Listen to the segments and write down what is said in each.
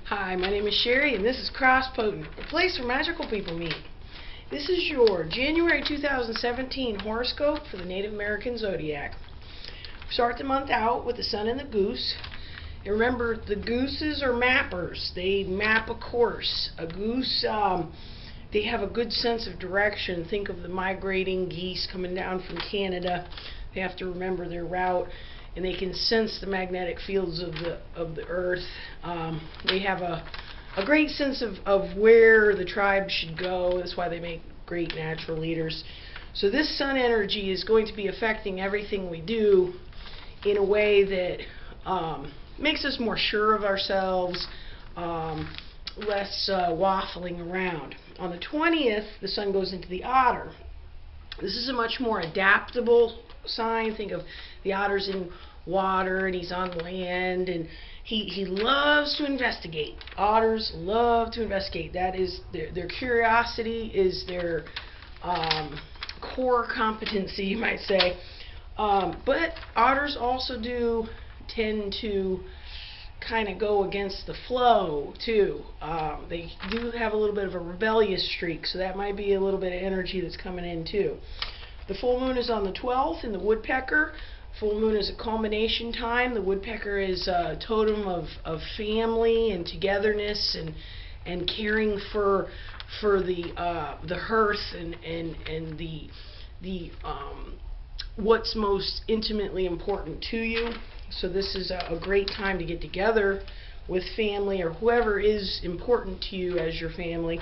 Hi, my name is Sherry, and this is Crosspotent, a place where magical people meet. This is your January 2017 horoscope for the Native American Zodiac. We start the month out with the sun and the goose. And remember, the gooses are mappers. They map a course. A goose, they have a good sense of direction. Think of the migrating geese coming down from Canada. They have to remember their route, and they can sense the magnetic fields of the earth. They have a great sense of where the tribe should go. That's why they make great natural leaders. So this sun energy is going to be affecting everything we do in a way that makes us more sure of ourselves, less waffling around. On the 20th, the sun goes into the otter. This is a much more adaptable sign. Think of the otter's in water and he's on land, and he loves to investigate. Otters love to investigate. That is their curiosity is their core competency, you might say. But otters also do tend to kind of go against the flow too. They do have a little bit of a rebellious streak, so that might be a little bit of energy that's coming in too. The full moon is on the 12th in the woodpecker. Full moon is a culmination time. The woodpecker is a totem of family and togetherness and caring for the hearth and the what's most intimately important to you. So this is a great time to get together with family or whoever is important to you as your family.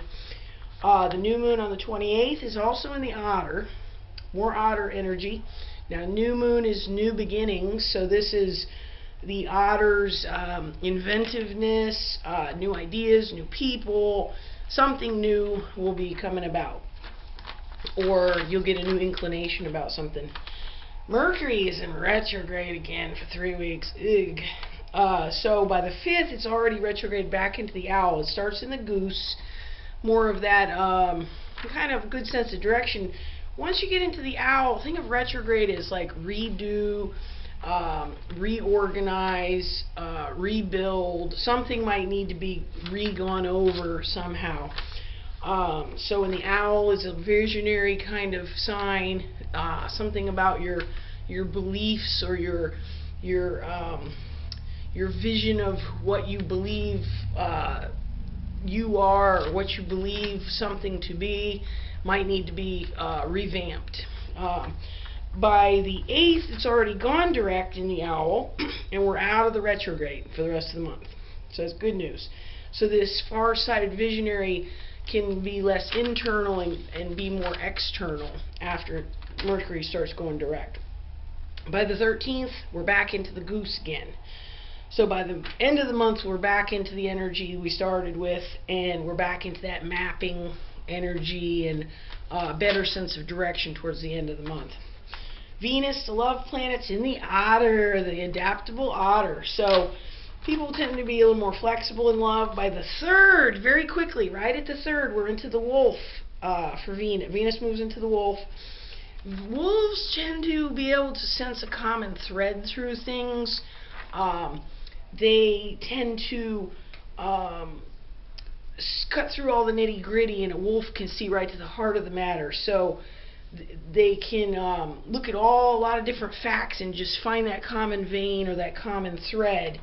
The new moon on the 28th is also in the otter. More otter energy. Now, new moon is new beginnings, so this is the otter's inventiveness, new ideas, new people. Something new will be coming about, or you'll get a new inclination about something. Mercury is in retrograde again for 3 weeks. Ugh. So by the 5th, it's already retrograde back into the owl. It starts in the goose, more of that kind of good sense of direction. Once you get into the owl, think of retrograde as like redo, reorganize, rebuild. Something might need to be re-gone over somehow. So in the owl is a visionary kind of sign, something about your beliefs or your vision of what you believe you are, or what you believe something to be, might need to be revamped. By the 8th, it's already gone direct in the owl, and we're out of the retrograde for the rest of the month. So that's good news. So this far-sighted visionary can be less internal and be more external after Mercury starts going direct. By the 13th, we're back into the goose again. So by the end of the month, we're back into the energy we started with, and we're back into that mapping energy and better sense of direction towards the end of the month. Venus, the love planet's in the otter, the adaptable otter. So people tend to be a little more flexible in love. By the 3rd, very quickly, right at the 3rd, we're into the wolf for Venus. Venus moves into the wolf. Wolves tend to be able to sense a common thread through things. They tend to cut through all the nitty-gritty, and a wolf can see right to the heart of the matter. So they can look at a lot of different facts and just find that common vein or that common thread.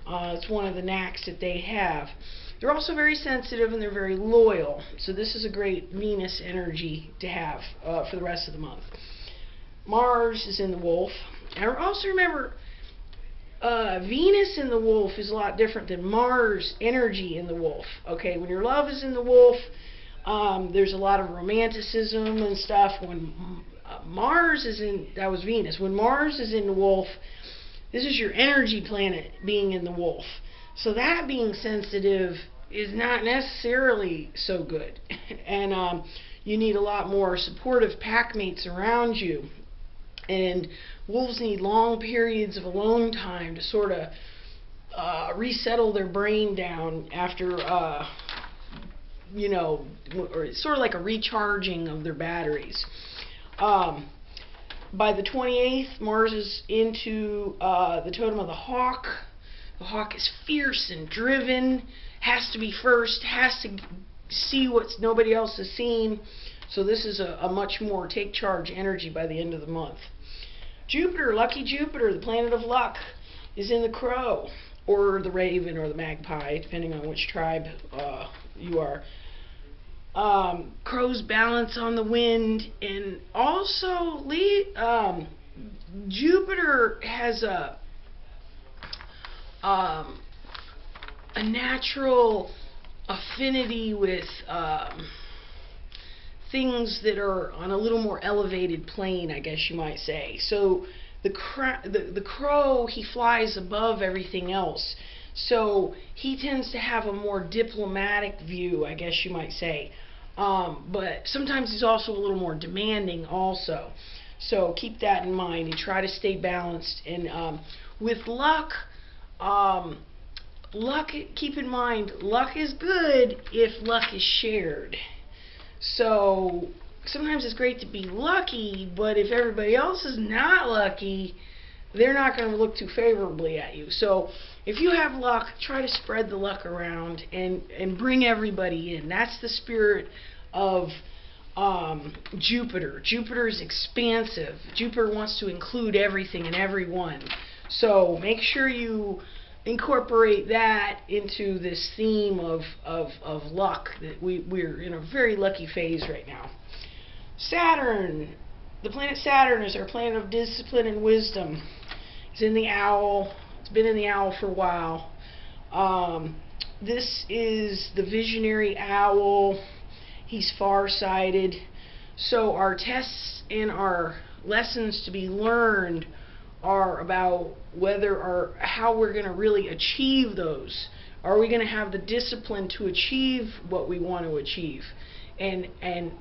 It's one of the knacks that they have. They're also very sensitive and they're very loyal. So this is a great Venus energy to have for the rest of the month. Mars is in the wolf. And also remember, Venus in the wolf is a lot different than Mars energy in the wolf. Okay, when your love is in the wolf, there's a lot of romanticism and stuff. When Mars is in, that was Venus. When Mars is in the wolf, this is your energy planet being in the wolf. So that being sensitive is not necessarily so good. And you need a lot more supportive pack mates around you. And wolves need long periods of alone time to sort of resettle their brain down after, or it's sort of like a recharging of their batteries. By the 28th, Mars is into the totem of the hawk. The hawk is fierce and driven, has to be first, has to see what nobody else has seen. So this is a much more take charge energy by the end of the month. Jupiter, lucky Jupiter, the planet of luck, is in the crow, or the raven, or the magpie, depending on which tribe you are. Crows balance on the wind, and also Jupiter has a natural affinity with things that are on a little more elevated plane, I guess you might say. So the crow, he flies above everything else. So he tends to have a more diplomatic view, I guess you might say. But sometimes he's also a little more demanding also. So keep that in mind and try to stay balanced. And with luck, keep in mind, luck is good if luck is shared. So sometimes it's great to be lucky, but if everybody else is not lucky, they're not going to look too favorably at you. So if you have luck, try to spread the luck around and bring everybody in. That's the spirit of Jupiter. Jupiter is expansive. Jupiter wants to include everything and everyone. So make sure you incorporate that into this theme of luck. That we're in a very lucky phase right now. Saturn, the planet Saturn is our planet of discipline and wisdom. It's in the owl. It's been in the owl for a while. This is the visionary owl. He's far-sighted. So our tests and our lessons to be learned are about whether or how we're going to really achieve those. Are we going to have the discipline to achieve what we want to achieve? And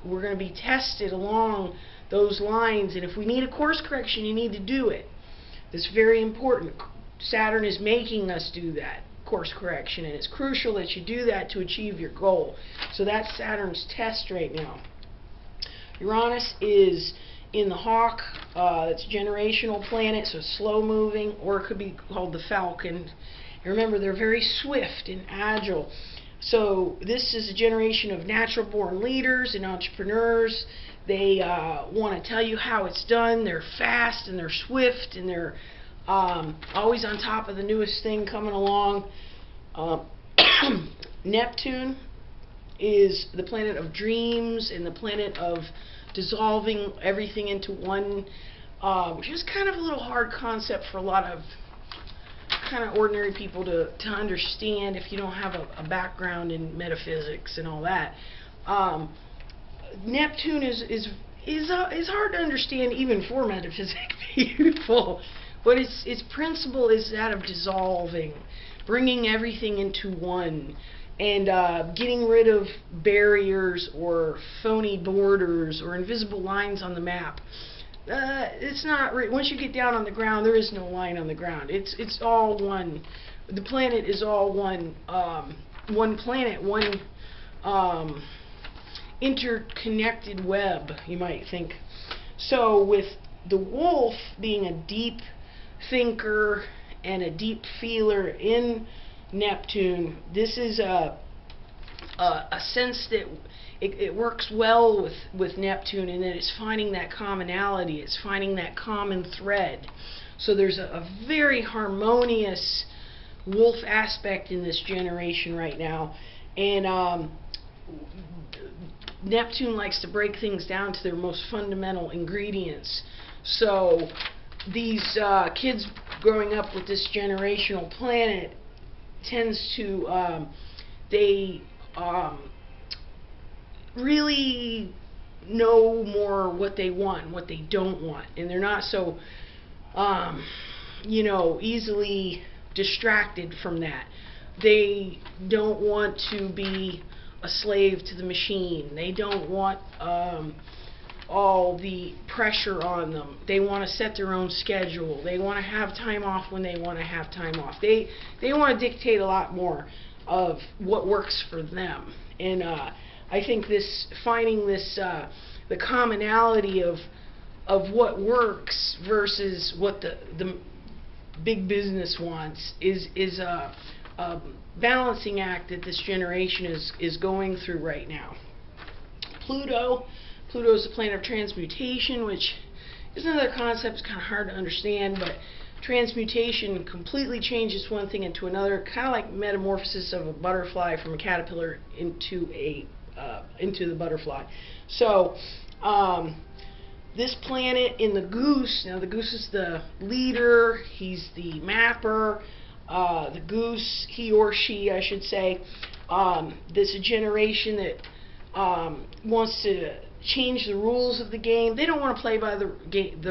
we're going to be tested along those lines. And if we need a course correction, you need to do it. That's very important. Saturn is making us do that course correction, and it's crucial that you do that to achieve your goal. So that's Saturn's test right now. Uranus is in the hawk. It's a generational planet, so it's slow moving, or it could be called the falcon. And remember, they're very swift and agile. So this is a generation of natural born leaders and entrepreneurs. They want to tell you how it's done. They're fast and they're swift and they're always on top of the newest thing coming along. Neptune is the planet of dreams and the planet of dissolving everything into one, which is kind of a little hard concept for a lot of kind of ordinary people to understand if you don't have a background in metaphysics and all that. Neptune is hard to understand even for metaphysics people, but its principle is that of dissolving, bringing everything into one, and getting rid of barriers or phony borders or invisible lines on the map. It's not once you get down on the ground, there is no line on the ground. It's all one. The planet is all one. One planet, one interconnected web, you might think. So with the wolf being a deep thinker and a deep feeler in Neptune, this is a sense that it works well with Neptune, and that it's finding that commonality, it's finding that common thread. So there's a very harmonious wolf aspect in this generation right now, and Neptune likes to break things down to their most fundamental ingredients. So these kids growing up with this generational planet tends to they really know more what they want and what they don't want, and they're not so easily distracted from that. They don't want to be a slave to the machine. They don't want all the pressure on them. They want to set their own schedule. They want to have time off when they want to have time off. They want to dictate a lot more of what works for them. And I think finding the commonality of what works versus what the big business wants is a balancing act that this generation is going through right now. Pluto is the planet of transmutation, which is another concept. It's kind of hard to understand, but transmutation completely changes one thing into another, kind of like metamorphosis of a butterfly from a caterpillar into the butterfly. So this planet in the goose, now the goose is the leader, he's the mapper. The goose, he or she I should say, this is a generation that wants to change the rules of the game. They don't want to play by the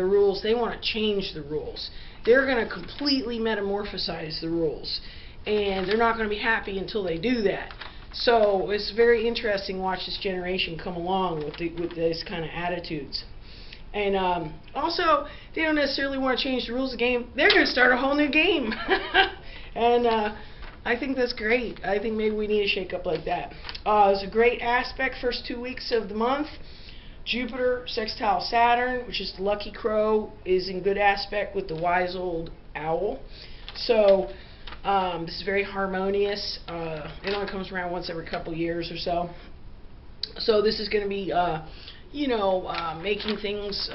rules, they want to change the rules. They're going to completely metamorphosize the rules, and they're not going to be happy until they do that. So it's very interesting to watch this generation come along with these kind of attitudes. And also, they don't necessarily want to change the rules of the game. They're going to start a whole new game. And I think that's great. I think maybe we need a shake-up like that. It's a great aspect first 2 weeks of the month. Jupiter sextile Saturn, which is the lucky crow, is in good aspect with the wise old owl. So this is very harmonious. It only comes around once every couple years or so. So this is going to be making things,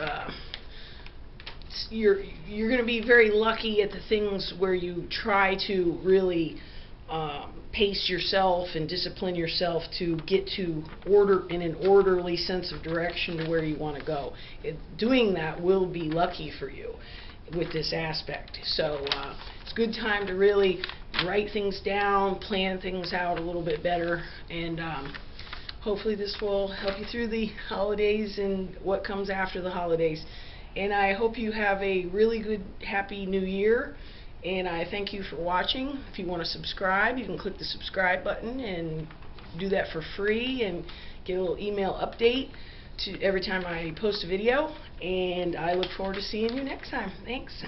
you're going to be very lucky at the things where you try to really pace yourself and discipline yourself to get to order in an orderly sense of direction to where you want to go. Doing that will be lucky for you with this aspect. So it's a good time to really write things down, plan things out a little bit better, and hopefully this will help you through the holidays and what comes after the holidays. And I hope you have a really good, happy new year. And I thank you for watching. If you want to subscribe, you can click the subscribe button and do that for free and get a little email update every time I post a video. And I look forward to seeing you next time. Thanks.